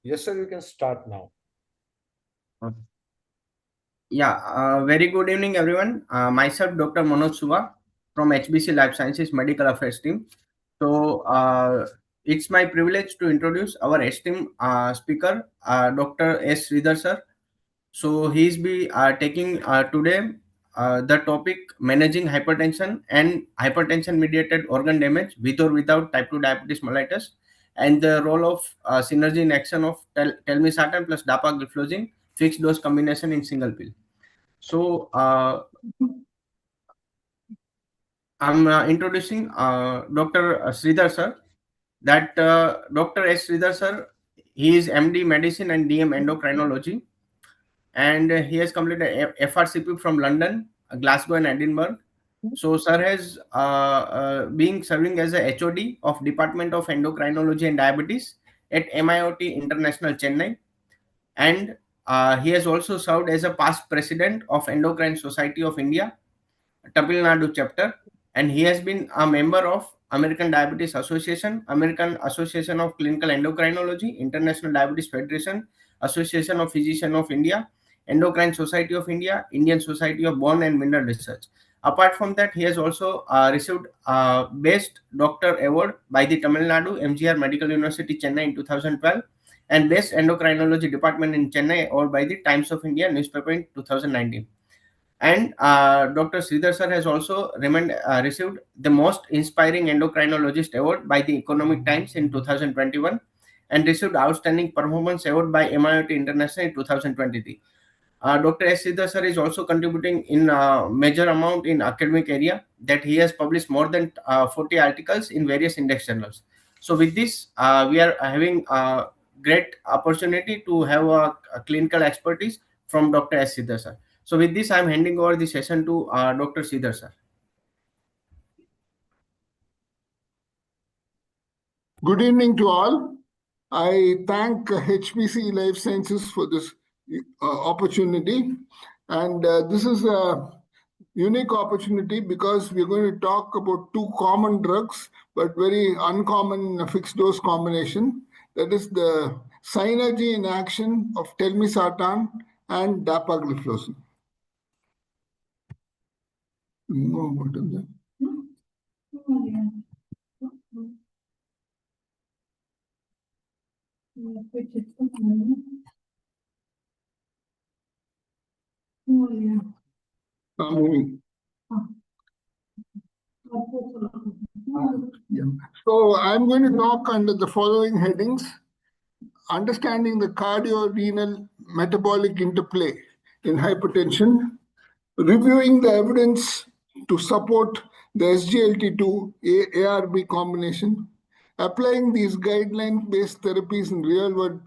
Yes, sir, you can start now. Very good evening, everyone. Myself, Dr. Manoj Suva from HBC Life Sciences Medical Affairs team. So, it's my privilege to introduce our esteemed speaker, Dr. S. Sridhar sir. So, he's be taking today the topic managing hypertension and hypertension mediated organ damage with or without type 2 diabetes mellitus, and the role of synergy in action of telmisartan plus dapagliflozin fixed dose combination in single pill. So, I'm introducing Dr. Sridhar sir. That Dr. S. Sridhar sir, he is MD Medicine and DM Endocrinology, and he has completed FRCP from London, Glasgow, and Edinburgh. So, sir has been serving as a HOD of Department of Endocrinology and Diabetes at MIOT International Chennai, and he has also served as a past president of Endocrine Society of India, Tamil Nadu chapter, and he has been a member of American Diabetes Association, American Association of Clinical Endocrinology, International Diabetes Federation, Association of Physicians of India, Endocrine Society of India, Indian Society of Bone and Mineral Research. Apart from that, he has also received Best Doctor Award by the Tamil Nadu MGR Medical University Chennai in 2012 and Best Endocrinology Department in Chennai award by the Times of India newspaper in 2019. And Dr. Sridhar sir has also received the Most Inspiring Endocrinologist Award by the Economic Times in 2021 and received Outstanding Performance Award by MIOT International in 2023. Dr. S. Sridhar sir is also contributing in major amount in academic area, that he has published more than 40 articles in various index journals. So with this, we are having a great opportunity to have a clinical expertise from Dr. S. Sridhar sir. So with this, I am handing over the session to Dr. Sridhar sir. Good evening to all. I thank HBC Life Sciences for this opportunity. And this is a unique opportunity because we're going to talk about two common drugs, but very uncommon fixed dose combination. That is the synergy in action of telmisartan and dapagliflozin. What is that? So I'm going to talk under the following headings: understanding the cardio-renal metabolic interplay in hypertension, reviewing the evidence to support the SGLT2 ARB combination, applying these guideline-based therapies in real-world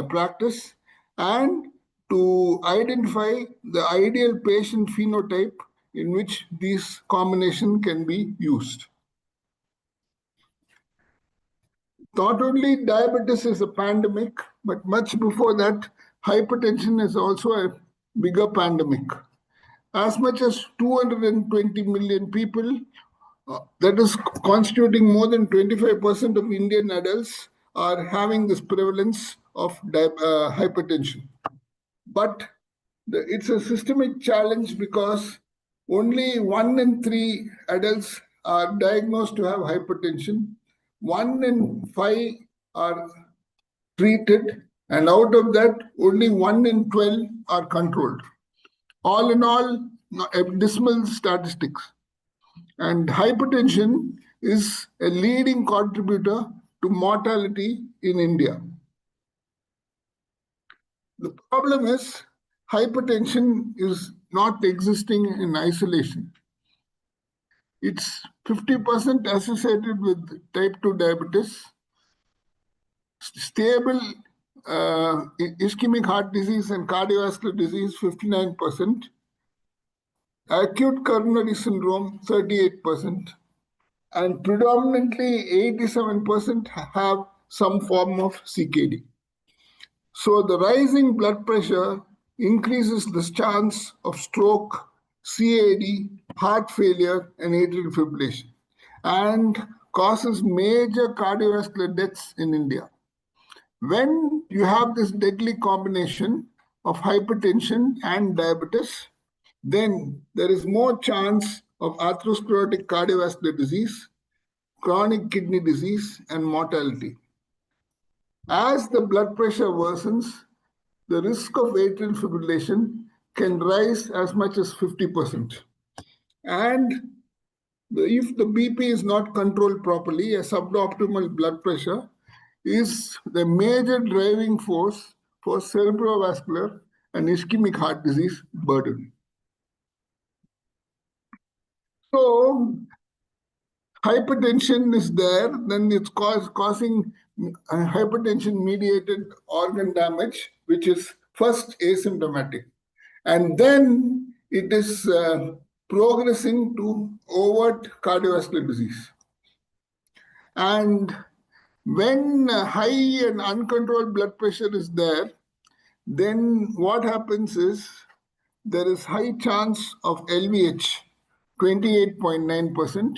practice, and to identify the ideal patient phenotype in which these combination can be used. Not only diabetes is a pandemic, but much before that, hypertension is also a bigger pandemic. As much as 220 million people, that is constituting more than 25% of Indian adults, are having this prevalence of hypertension. But it's a systemic challenge because only 1 in 3 adults are diagnosed to have hypertension. 1 in 5 are treated, and out of that, only 1 in 12 are controlled. All in all, dismal statistics. And hypertension is a leading contributor to mortality in India. The problem is hypertension is not existing in isolation. It's 50% associated with type 2 diabetes, stable ischemic heart disease and cardiovascular disease, 59%, acute coronary syndrome, 38%, and predominantly 87% have some form of CKD. So the rising blood pressure increases the chance of stroke, CAD, heart failure, and atrial fibrillation, and causes major cardiovascular deaths in India. When you have this deadly combination of hypertension and diabetes, then there is more chance of atherosclerotic cardiovascular disease, chronic kidney disease, and mortality. As the blood pressure worsens, the risk of atrial fibrillation can rise as much as 50%. And if the BP is not controlled properly, a suboptimal blood pressure is the major driving force for cerebrovascular and ischemic heart disease burden. So hypertension is there, then it's causing hypertension-mediated organ damage, which is first asymptomatic. And then it is progressing to overt cardiovascular disease. And when high and uncontrolled blood pressure is there, then what happens is there is high chance of LVH, 28.9%,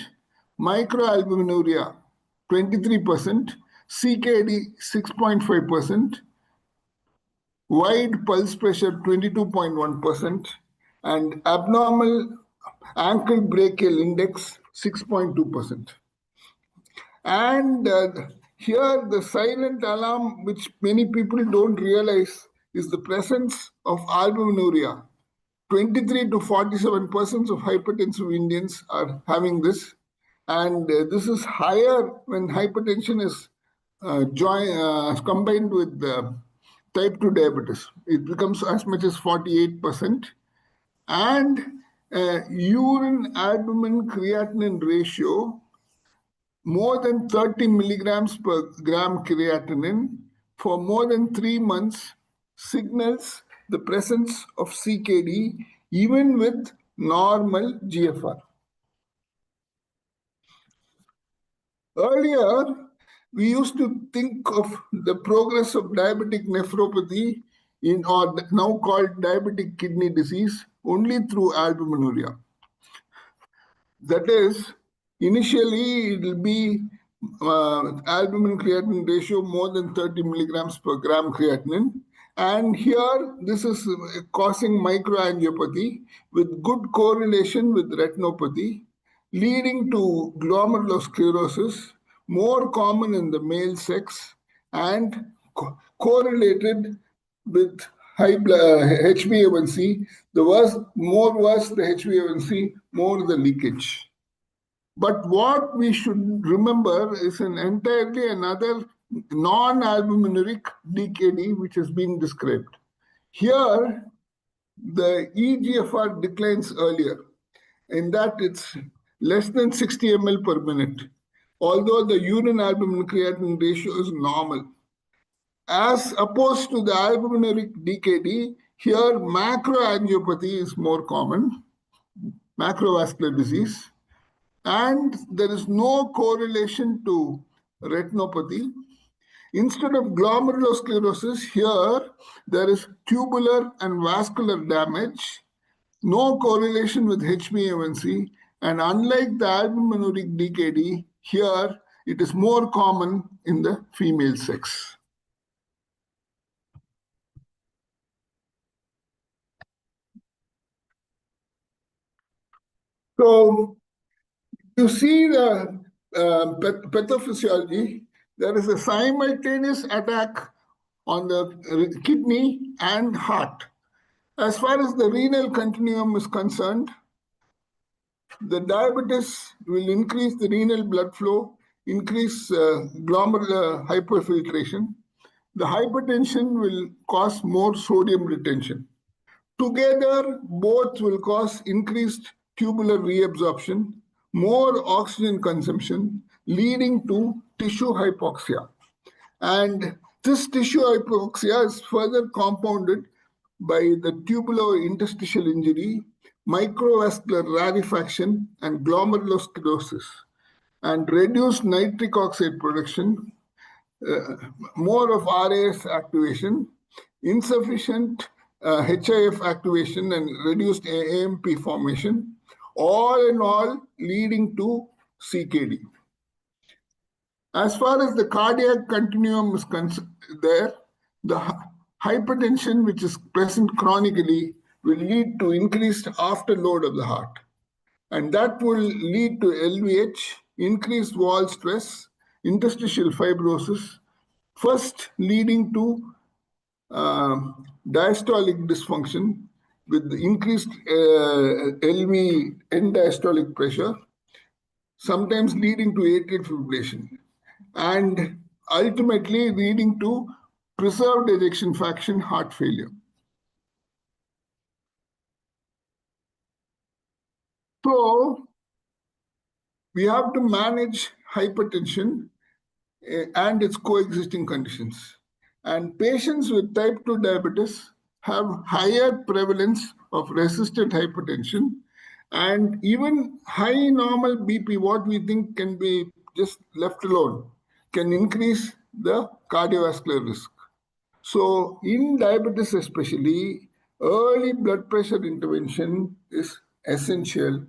microalbuminuria, 23%, CKD, 6.5%, wide pulse pressure, 22.1%, and abnormal ankle brachial index, 6.2%. And here, the silent alarm, which many people don't realize, is the presence of albuminuria. 23 to 47% of hypertensive Indians are having this. And this is higher when hypertension is combined with type 2 diabetes. It becomes as much as 48%. And urine albumin creatinine ratio, more than 30 milligrams per gram creatinine for more than 3 months signals the presence of CKD even with normal GFR. Earlier, we used to think of the progress of diabetic nephropathy or now called diabetic kidney disease only through albuminuria. That is, initially it will be albumin creatinine ratio more than 30 milligrams per gram creatinine. And here, this is causing microangiopathy with good correlation with retinopathy, leading to glomerulosclerosis, more common in the male sex, and correlated with high HbA1c. The more worse the HbA1c, more the leakage. But what we should remember is an entirely another non-albuminuric DKD which has been described. Here, the eGFR declines earlier, in that it's less than 60 ml per minute, although the urine albumin creatinine ratio is normal. As opposed to the albuminuric DKD, here macroangiopathy is more common, macrovascular disease, and there is no correlation to retinopathy. Instead of glomerulosclerosis, here there is tubular and vascular damage, no correlation with HbA1c, and unlike the albuminuric DKD, here it is more common in the female sex. So you see the pathophysiology, there is a simultaneous attack on the kidney and heart. As far as the renal continuum is concerned, the diabetes will increase the renal blood flow, increase glomerular hyperfiltration. The hypertension will cause more sodium retention. Together, both will cause increased tubular reabsorption, more oxygen consumption, leading to tissue hypoxia. And this tissue hypoxia is further compounded by the tubulointerstitial injury, microvascular rarefaction, and glomerulosclerosis, and reduced nitric oxide production, more of RAS activation, insufficient HIF activation, and reduced AMP formation, all in all leading to CKD. As far as the cardiac continuum is concerned, The hypertension, which is present chronically, will lead to increased afterload of the heart. And that will lead to LVH, increased wall stress, interstitial fibrosis, first leading to diastolic dysfunction with increased LV end diastolic pressure, sometimes leading to atrial fibrillation, and ultimately leading to preserved ejection fraction heart failure. So we have to manage hypertension and its coexisting conditions. And patients with type 2 diabetes have higher prevalence of resistant hypertension, and even high normal BP, what we think can be just left alone, can increase the cardiovascular risk. So in diabetes especially, early blood pressure intervention is essential,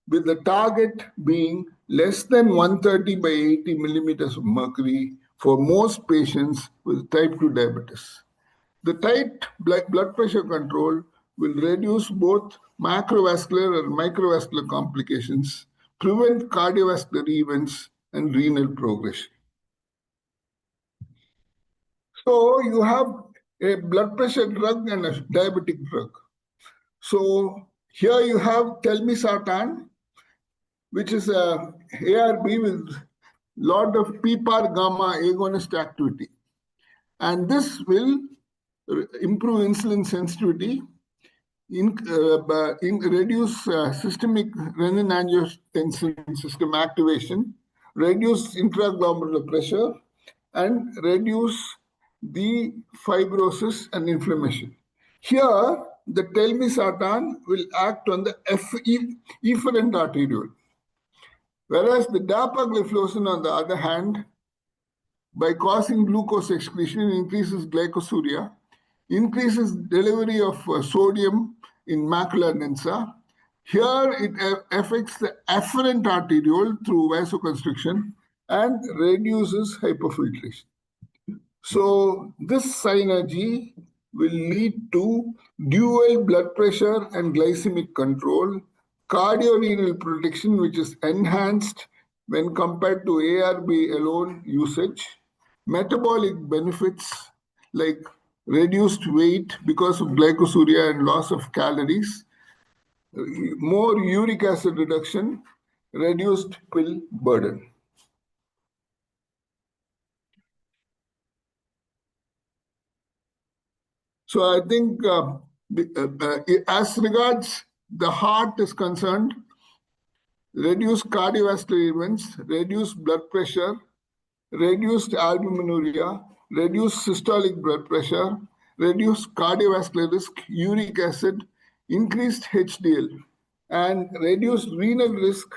with the target being less than 130 by 80 millimeters of mercury for most patients with type 2 diabetes. The tight blood pressure control will reduce both macrovascular and microvascular complications, prevent cardiovascular events, and renal progression. So you have a blood pressure drug and a diabetic drug. So here you have telmisartan, which is a ARB with lot of PPAR gamma agonist activity. And this will improve insulin sensitivity, reduce systemic renin-angiotensin system activation, reduce intraglomerular pressure, and reduce the fibrosis and inflammation. Here, the telmisartan will act on the efferent arteriole, whereas the dapagliflozin, on the other hand, by causing glucose excretion, increases glycosuria, increases delivery of sodium in macula densa. Here it affects the afferent arteriole through vasoconstriction and reduces hyperfiltration. So this synergy will lead to dual blood pressure and glycemic control, cardiorenal protection, which is enhanced when compared to ARB alone usage, metabolic benefits like reduced weight because of glycosuria and loss of calories, more uric acid reduction, reduced pill burden. So I think as regards the heart is concerned, reduced cardiovascular events, reduced blood pressure, reduced albuminuria, reduced systolic blood pressure, reduced cardiovascular risk, uric acid, increased HDL, and reduced renal risk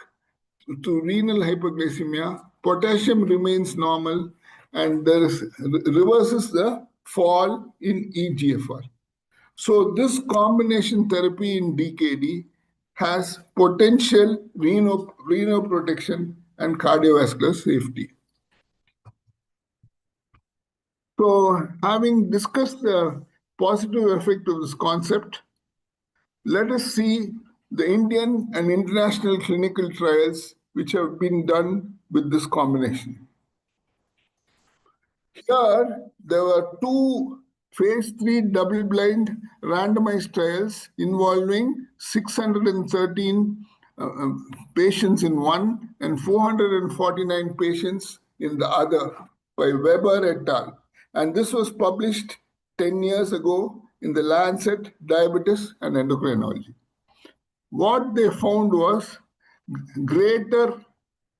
to renal hyperglycemia. Potassium remains normal, and there is reverses the fall in EGFR. So this combination therapy in DKD has potential renal protection and cardiovascular safety. So having discussed the positive effect of this concept, let us see the Indian and international clinical trials which have been done with this combination. Here, there were two phase 3 double-blind randomized trials involving 613 patients in one and 449 patients in the other by Weber et al. And this was published 10 years ago in the Lancet Diabetes and Endocrinology. What they found was greater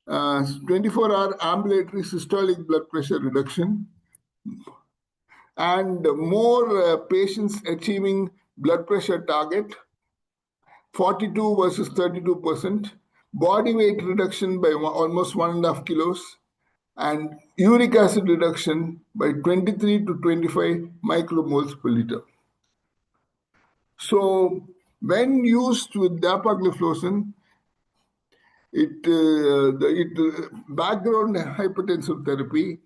24-hour ambulatory systolic blood pressure reduction, and more patients achieving blood pressure target, 42 versus 32%, body weight reduction by almost 1.5 kilos, and uric acid reduction by 23 to 25 micromoles per liter. So when used with dapagliflozin, background hypertensive therapy,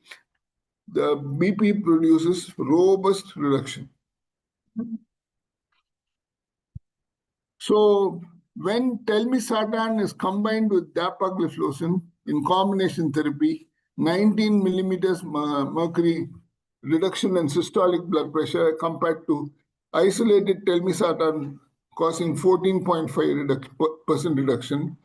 the BP produces robust reduction. So when telmisartan is combined with dapagliflozin in combination therapy, 19 millimeters mercury reduction in systolic blood pressure compared to isolated telmisartan causing 14.5% reduction.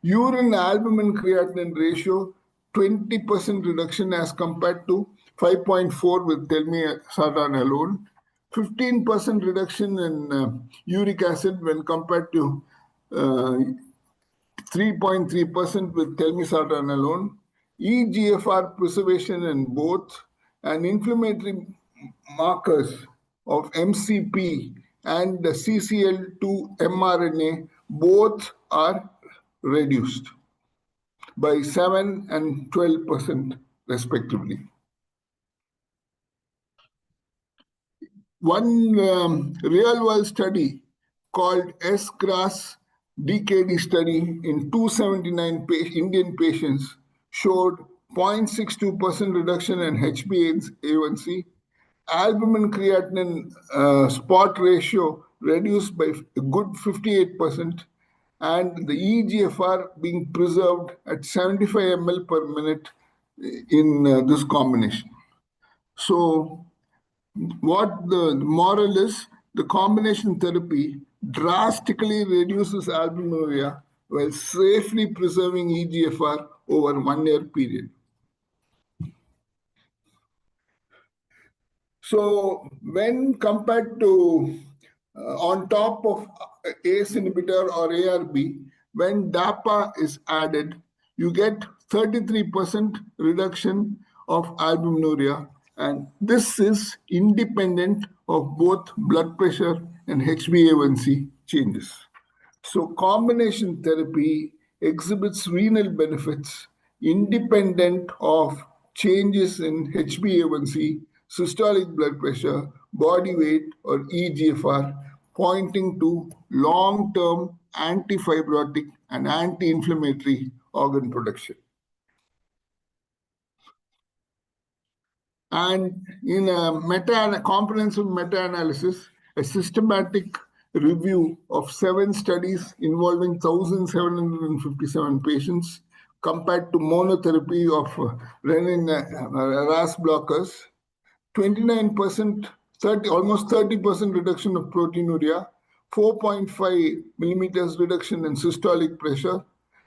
Urine albumin creatinine ratio 20% reduction as compared to 5.4 with telmisartan alone. 15% reduction in uric acid when compared to 3.3% with telmisartan alone, EGFR preservation in both, and inflammatory markers of MCP and the CCL2 mRNA both are reduced by 7 and 12% respectively. One real-world study called S-CRAS DKD study in 279 Indian patients showed 0.62% reduction in HbA1c, albumin creatinine spot ratio reduced by a good 58%, and the EGFR being preserved at 75 ml per minute in this combination. So what the moral is, the combination therapy drastically reduces albuminuria while safely preserving EGFR over 1 year period. So when compared to on top of ACE inhibitor or ARB, when DAPA is added, you get 33% reduction of albuminuria, and this is independent of both blood pressure and HbA1c changes. So combination therapy exhibits renal benefits independent of changes in HbA1c, systolic blood pressure, body weight, or EGFR, pointing to long-term anti-fibrotic and anti-inflammatory organ protection. And in a comprehensive meta-analysis, a systematic review of 7 studies involving 1,757 patients compared to monotherapy of renin RAS blockers, 29%, almost 30% reduction of proteinuria, 4.5 millimeters reduction in systolic pressure,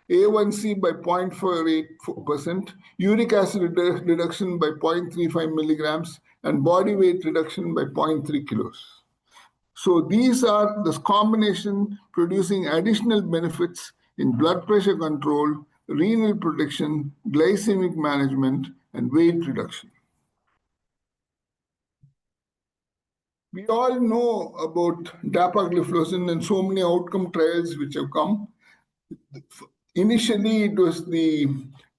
A1C by 0.48%, uric acid reduction by 0.35 milligrams, and body weight reduction by 0.3 kilos. So these are this combination producing additional benefits in blood pressure control, renal protection, glycemic management, and weight reduction. We all know about dapagliflozin and so many outcome trials which have come. Initially, it was the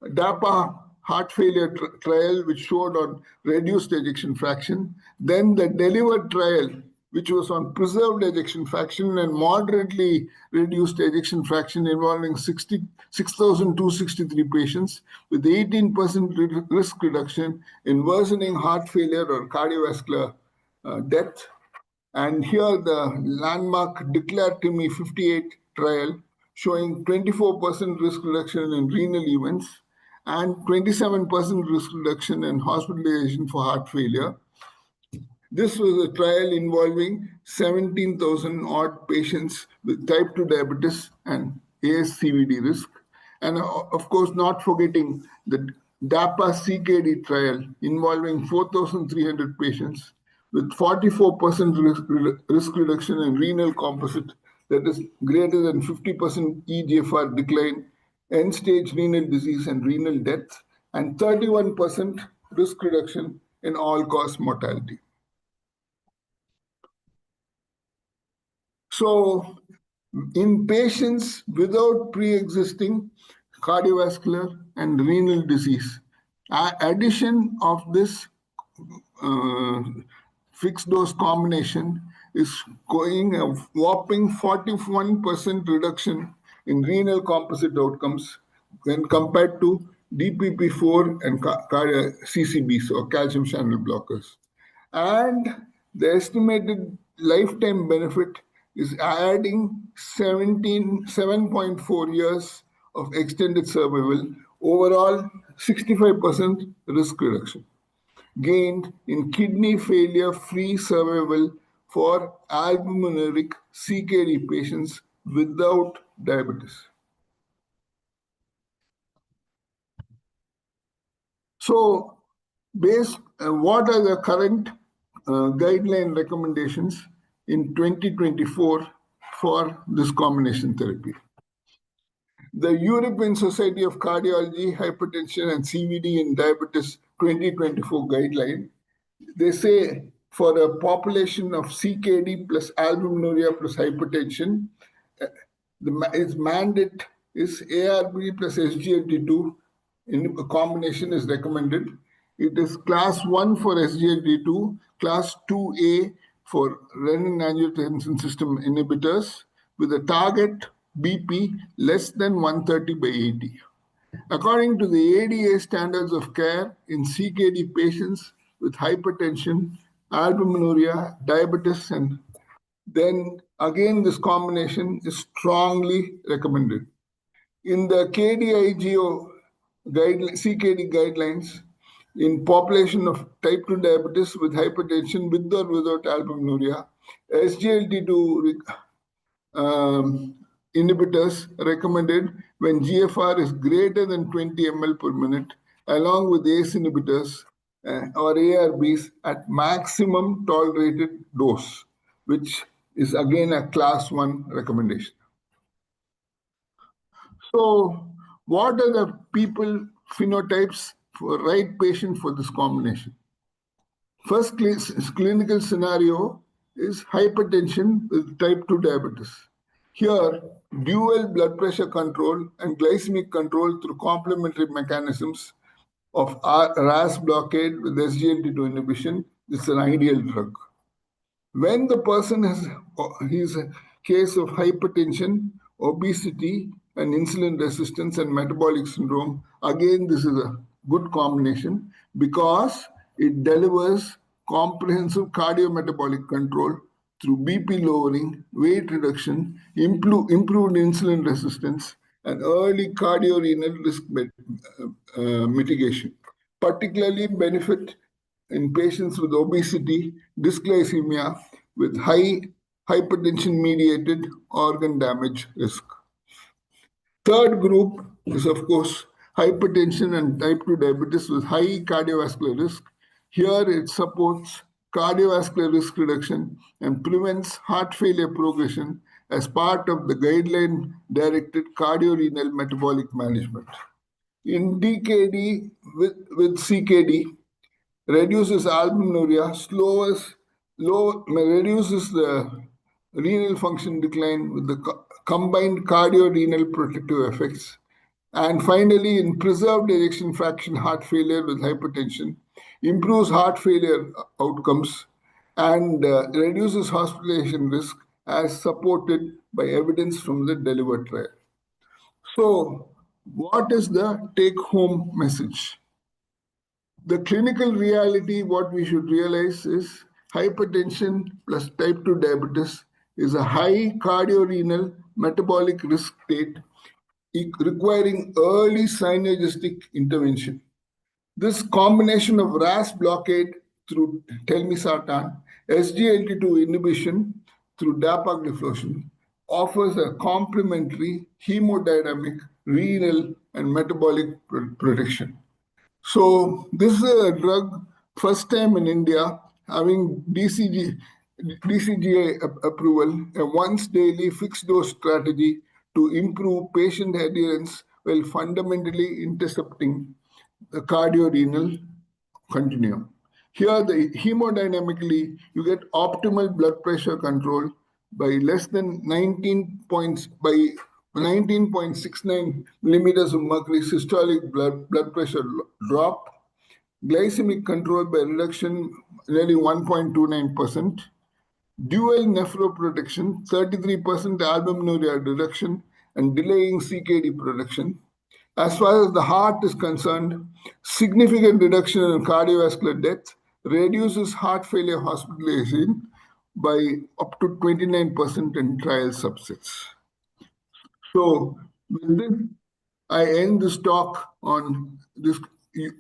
DAPA heart failure trial, which showed on reduced ejection fraction. Then the DELIVER trial, which was on preserved ejection fraction and moderately reduced ejection fraction involving 6,263 patients with 18% risk reduction in worsening heart failure or cardiovascular death. And here the landmark Declare to Me 58 trial showing 24% risk reduction in renal events and 27% risk reduction in hospitalization for heart failure. This was a trial involving 17,000 odd patients with type 2 diabetes and ASCVD risk. And of course, not forgetting the DAPA CKD trial involving 4,300 patients with 44% risk reduction in renal composite, that is greater than 50% EGFR decline, end-stage renal disease and renal death, and 31% risk reduction in all-cause mortality. So in patients without pre-existing cardiovascular and renal disease, addition of this fixed dose combination is going a whopping 41% reduction in renal composite outcomes when compared to DPP-4 and CCBs or calcium channel blockers. And the estimated lifetime benefit is adding 7.4 years of extended survival, overall 65% risk reduction gained in kidney failure free survival for albuminuric CKD patients without diabetes. So, what are the current guideline recommendations in 2024 for this combination therapy? The European Society of Cardiology, Hypertension and CVD in Diabetes 2024 guideline, they say for a population of CKD plus albuminuria plus hypertension, its mandate is ARB plus SGLT2 in a combination is recommended. It is class 1 for SGLT2, class 2A for renin-angiotensin system inhibitors with a target BP less than 130 by 80. According to the ADA standards of care in CKD patients with hypertension, albuminuria, diabetes, and then again this combination is strongly recommended. In the KDIGO CKD guidelines, in population of type 2 diabetes with hypertension with or without albuminuria, SGLT2 inhibitors recommended when GFR is greater than 20 ml per minute, along with ACE inhibitors or ARBs at maximum tolerated dose, which is again a class 1 recommendation. So, what are the people phenotypes for right patient for this combination? First clinical scenario is hypertension with type 2 diabetes. Here, dual blood pressure control and glycemic control through complementary mechanisms of RAS blockade with SGLT2 inhibition is an ideal drug. When the person has his case of hypertension, obesity, and insulin resistance and metabolic syndrome, again, this is a good combination because it delivers comprehensive cardiometabolic control through BP lowering, weight reduction, improved insulin resistance, and early cardiorenal risk mitigation. Particularly benefit in patients with obesity, dysglycemia, with high hypertension-mediated organ damage risk. Third group is, of course, hypertension and type 2 diabetes with high cardiovascular risk. Here it supports cardiovascular risk reduction and prevents heart failure progression as part of the guideline-directed cardiorenal metabolic management. In DKD with CKD, reduces albuminuria, reduces the renal function decline with the combined cardiorenal protective effects. And finally, in preserved ejection fraction heart failure with hypertension, improves heart failure outcomes and reduces hospitalization risk as supported by evidence from the DELIVER trial. So, what is the take-home message? The clinical reality, what we should realize is hypertension plus type 2 diabetes is a high cardiorenal metabolic risk state requiring early synergistic intervention. This combination of RAS blockade through telmisartan, SGLT2 inhibition through dapagliflozin offers a complementary hemodynamic, renal, and metabolic protection. So this is a drug first time in India having DCGA approval, a once daily fixed dose strategy to improve patient adherence while fundamentally intercepting the cardiorenal continuum. Here, the hemodynamically, you get optimal blood pressure control by less than 19 points by 19.69 millimeters of mercury systolic blood pressure drop, glycemic control by reduction nearly 1.29%, dual nephroprotection, 33% albuminuria reduction, and delaying CKD production, As far as the heart is concerned, significant reduction in cardiovascular death reduces heart failure hospitalization by up to 29% in trial subsets. So, with this, I end this talk on this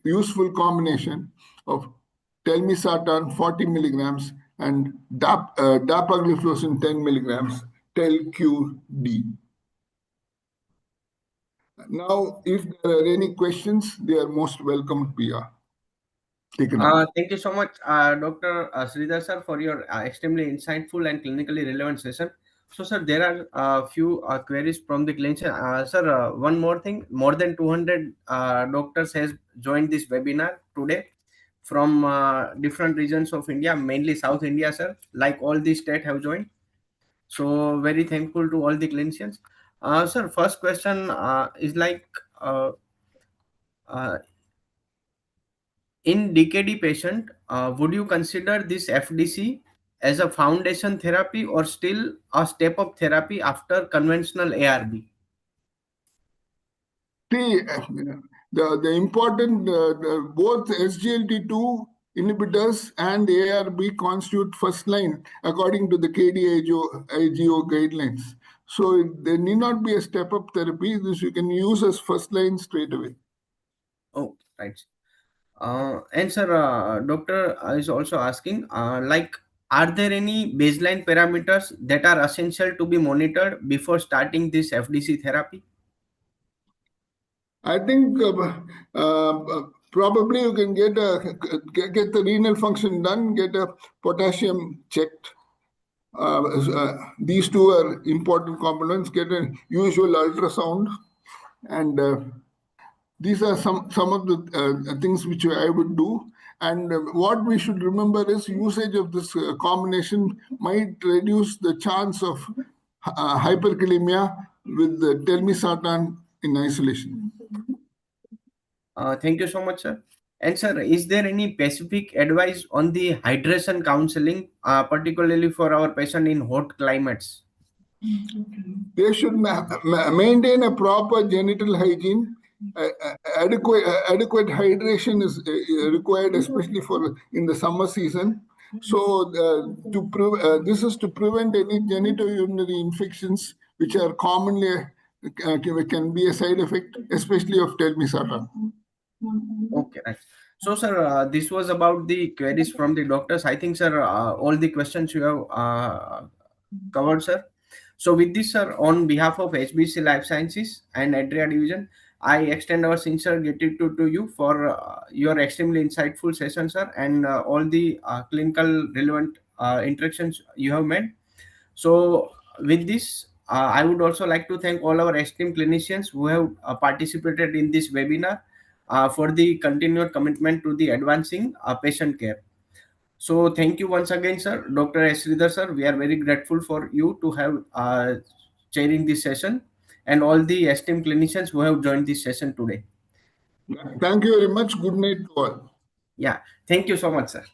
useful combination of telmisartan 40 milligrams and dapagliflozin 10 milligrams, TEL-QD. Now, if there are any questions, they are most welcome, Pia. Taken up. Thank you so much, Dr. Sridhar sir, for your extremely insightful and clinically relevant session. So, sir, there are a few queries from the clinician. Sir, one more thing: more than 200 doctors has joined this webinar today from different regions of India, mainly South India, sir. Like all the state have joined. So, very thankful to all the clinicians. Sir, first question is like. Uh, In DKD patient, would you consider this FDC as a foundation therapy or still a step-up therapy after conventional ARB? See, the important, both SGLT2 inhibitors and ARB constitute first line according to the KDIGO guidelines. So there need not be a step-up therapy. This you can use as first line straight away. Oh, right. And sir, doctor is also asking, are there any baseline parameters that are essential to be monitored before starting this FDC therapy? I think probably you can get the renal function done, get a potassium checked. These two are important components. Get a usual ultrasound, and these are some of the things which I would do. And what we should remember is usage of this combination might reduce the chance of hyperkalemia with the telmisartan in isolation. Thank you so much, sir. And sir, is there any specific advice on the hydration counseling, particularly for our patient in hot climates? They should maintain a proper genital hygiene. Adequate hydration is required, especially for in the summer season. So, this is to prevent any genitourinary infections, which are commonly can be a side effect, especially of telmisartan. Okay, right. So, sir, this was about the queries from the doctors. I think, sir, all the questions you have covered, sir. So, with this, sir, on behalf of HBC Life Sciences and Adria Division, I extend our sincere gratitude to you for your extremely insightful session, sir, and all the clinical relevant interactions you have made. So, with this, I would also like to thank all our esteemed clinicians who have participated in this webinar for the continued commitment to the advancing patient care. So, thank you once again, sir. Dr. S. Sridhar, sir. We are very grateful for you to have chairing this session and all the esteemed clinicians who have joined this session today. Thank you very much. Good night to all. Yeah, thank you so much, sir.